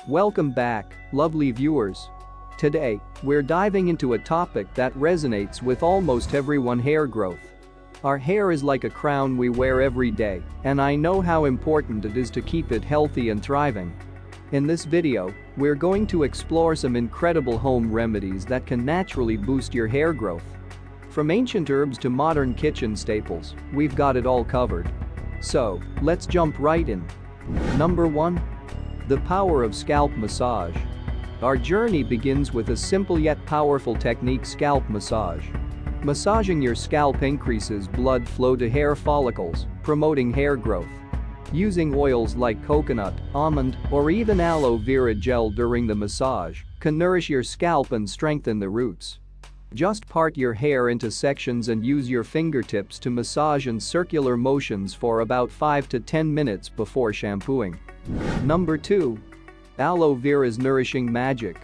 Welcome back, lovely viewers. Today, we're diving into a topic that resonates with almost everyone: hair growth. Our hair is like a crown we wear every day, and I know how important it is to keep it healthy and thriving. In this video, we're going to explore some incredible home remedies that can naturally boost your hair growth. From ancient herbs to modern kitchen staples, we've got it all covered. So, let's jump right in. Number 1. The power of scalp massage. Our journey begins with a simple yet powerful technique: scalp massage. Massaging your scalp increases blood flow to hair follicles, promoting hair growth. Using oils like coconut, almond, or even aloe vera gel during the massage can nourish your scalp and strengthen the roots. Just part your hair into sections and use your fingertips to massage in circular motions for about 5 to 10 minutes before shampooing. Number 2. Aloe vera's nourishing magic.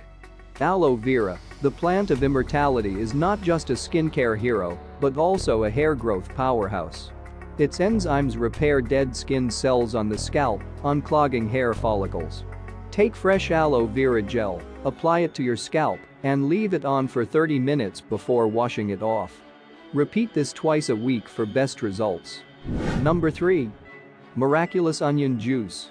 Aloe vera, the plant of immortality, is not just a skincare hero, but also a hair growth powerhouse. Its enzymes repair dead skin cells on the scalp, unclogging hair follicles. Take fresh aloe vera gel, apply it to your scalp, and leave it on for 30 minutes before washing it off. Repeat this twice a week for best results. Number 3. Miraculous onion juice.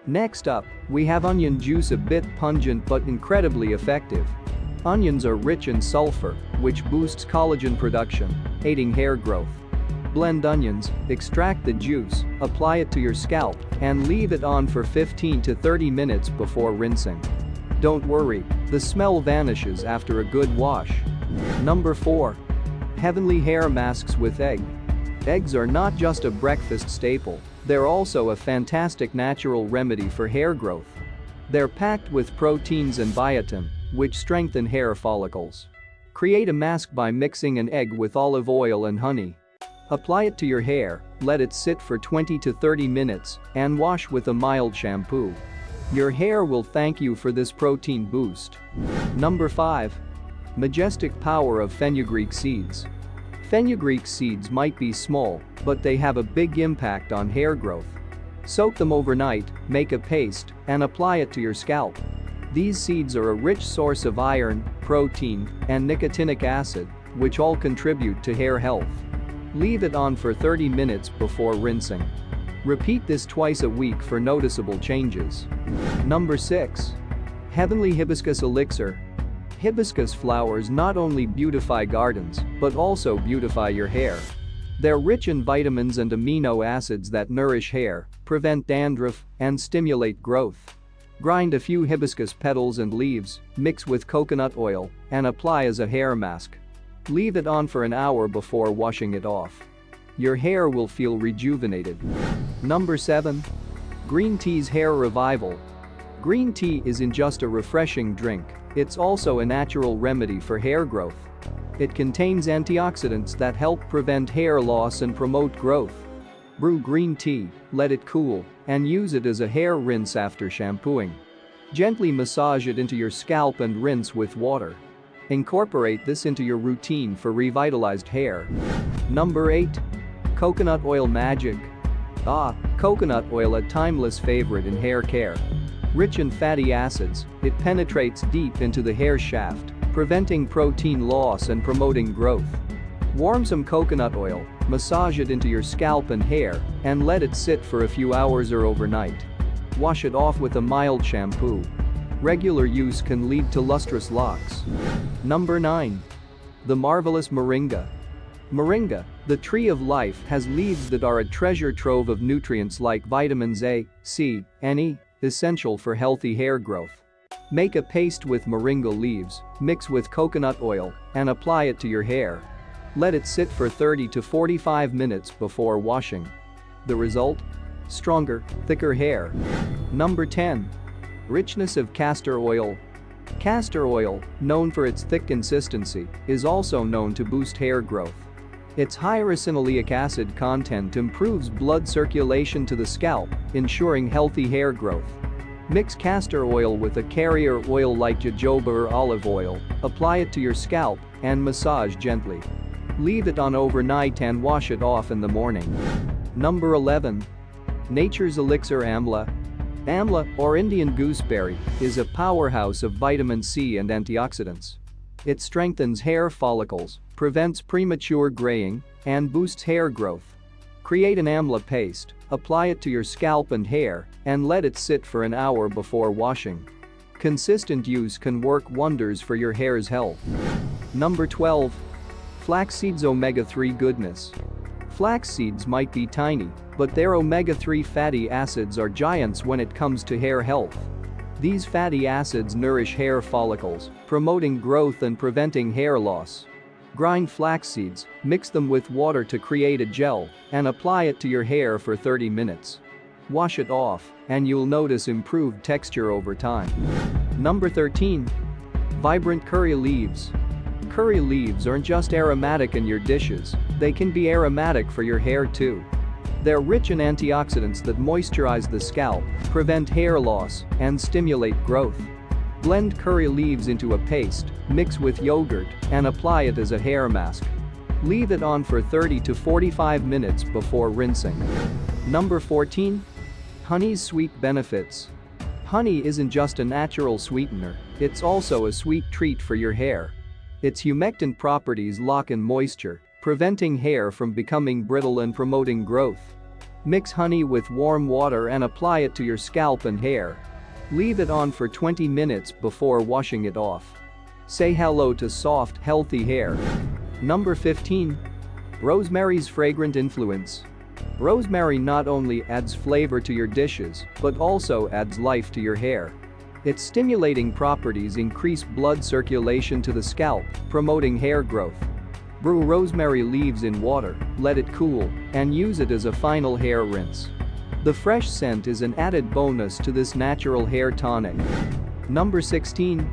Next up, we have onion juice, a bit pungent but incredibly effective. Onions are rich in sulfur, which boosts collagen production, aiding hair growth. Blend onions, extract the juice, apply it to your scalp, and leave it on for 15 to 30 minutes before rinsing. Don't worry, the smell vanishes after a good wash. Number 4. Heavenly hair masks with egg. Eggs are not just a breakfast staple, they're also a fantastic natural remedy for hair growth. They're packed with proteins and biotin, which strengthen hair follicles. Create a mask by mixing an egg with olive oil and honey. Apply it to your hair, let it sit for 20 to 30 minutes, and wash with a mild shampoo. Your hair will thank you for this protein boost. Number 5. Majestic power of fenugreek seeds. Fenugreek seeds might be small, but they have a big impact on hair growth. Soak them overnight, make a paste, and apply it to your scalp. These seeds are a rich source of iron, protein, and nicotinic acid, which all contribute to hair health. Leave it on for 30 minutes before rinsing. Repeat this twice a week for noticeable changes. Number 6. Heavenly hibiscus elixir. Hibiscus flowers not only beautify gardens, but also beautify your hair. They're rich in vitamins and amino acids that nourish hair, prevent dandruff, and stimulate growth. Grind a few hibiscus petals and leaves, mix with coconut oil, and apply as a hair mask. Leave it on for an hour before washing it off. Your hair will feel rejuvenated. Number 7. Green tea's hair revival. Green tea isn't just a refreshing drink, it's also a natural remedy for hair growth. It contains antioxidants that help prevent hair loss and promote growth. Brew green tea, let it cool, and use it as a hair rinse after shampooing. Gently massage it into your scalp and rinse with water. Incorporate this into your routine for revitalized hair. Number 8. Coconut oil magic. Coconut oil, a timeless favorite in hair care. Rich in fatty acids, it penetrates deep into the hair shaft, preventing protein loss and promoting growth. Warm some coconut oil, massage it into your scalp and hair, and let it sit for a few hours or overnight. Wash it off with a mild shampoo. Regular use can lead to lustrous locks. Number 9. The marvelous moringa. Moringa, the tree of life, has leaves that are a treasure trove of nutrients like vitamins A, C, and E, essential for healthy hair growth. Make a paste with moringa leaves, mix with coconut oil, and apply it to your hair. Let it sit for 30 to 45 minutes before washing. The result? Stronger, thicker hair. Number 10. Richness of castor oil. Castor oil, known for its thick consistency, is also known to boost hair growth. Its high ricinoleic acid content improves blood circulation to the scalp, ensuring healthy hair growth. Mix castor oil with a carrier oil like jojoba or olive oil, apply it to your scalp, and massage gently. Leave it on overnight and wash it off in the morning. Number 11. Nature's elixir amla. Amla, or Indian gooseberry, is a powerhouse of vitamin C and antioxidants. It strengthens hair follicles, prevents premature graying, and boosts hair growth. Create an amla paste, apply it to your scalp and hair, and let it sit for an hour before washing. Consistent use can work wonders for your hair's health. Number 12. Flax seeds omega-3 goodness. Flax seeds might be tiny, but their omega-3 fatty acids are giants when it comes to hair health. These fatty acids nourish hair follicles, promoting growth and preventing hair loss. Grind flax seeds, mix them with water to create a gel, and apply it to your hair for 30 minutes. Wash it off, and you'll notice improved texture over time. Number 13. Vibrant curry leaves. Curry leaves aren't just aromatic in your dishes, they can be aromatic for your hair too. They're rich in antioxidants that moisturize the scalp, prevent hair loss, and stimulate growth. Blend curry leaves into a paste, mix with yogurt, and apply it as a hair mask. Leave it on for 30 to 45 minutes before rinsing. Number 14. Honey's sweet benefits. Honey isn't just a natural sweetener, it's also a sweet treat for your hair. Its humectant properties lock in moisture, preventing hair from becoming brittle and promoting growth. Mix honey with warm water and apply it to your scalp and hair. Leave it on for 20 minutes before washing it off. Say hello to soft, healthy hair. Number 15. Rosemary's fragrant influence. Rosemary not only adds flavor to your dishes, but also adds life to your hair. Its stimulating properties increase blood circulation to the scalp, promoting hair growth. Brew rosemary leaves in water, let it cool, and use it as a final hair rinse. The fresh scent is an added bonus to this natural hair tonic. Number 16.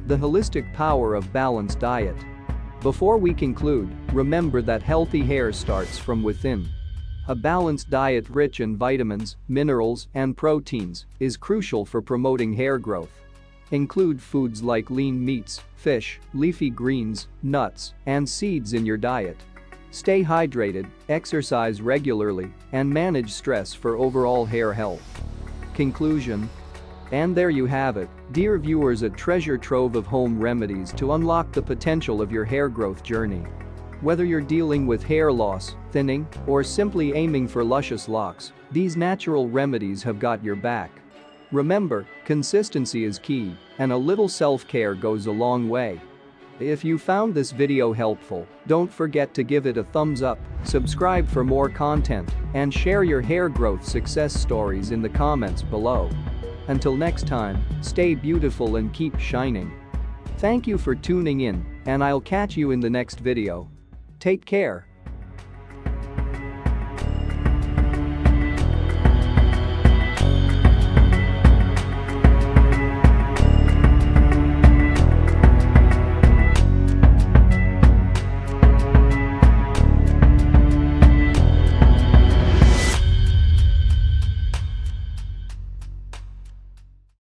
The holistic power of balanced diet. Before we conclude, remember that healthy hair starts from within. A balanced diet rich in vitamins, minerals, and proteins is crucial for promoting hair growth. Include foods like lean meats, fish, leafy greens, nuts, and seeds in your diet. Stay hydrated, exercise regularly, and manage stress for overall hair health. Conclusion. And there you have it, dear viewers, a treasure trove of home remedies to unlock the potential of your hair growth journey. Whether you're dealing with hair loss, thinning, or simply aiming for luscious locks, these natural remedies have got your back. Remember, consistency is key, and a little self-care goes a long way. If you found this video helpful, don't forget to give it a thumbs up, subscribe for more content, and share your hair growth success stories in the comments below. Until next time, stay beautiful and keep shining. Thank you for tuning in, and I'll catch you in the next video. Take care.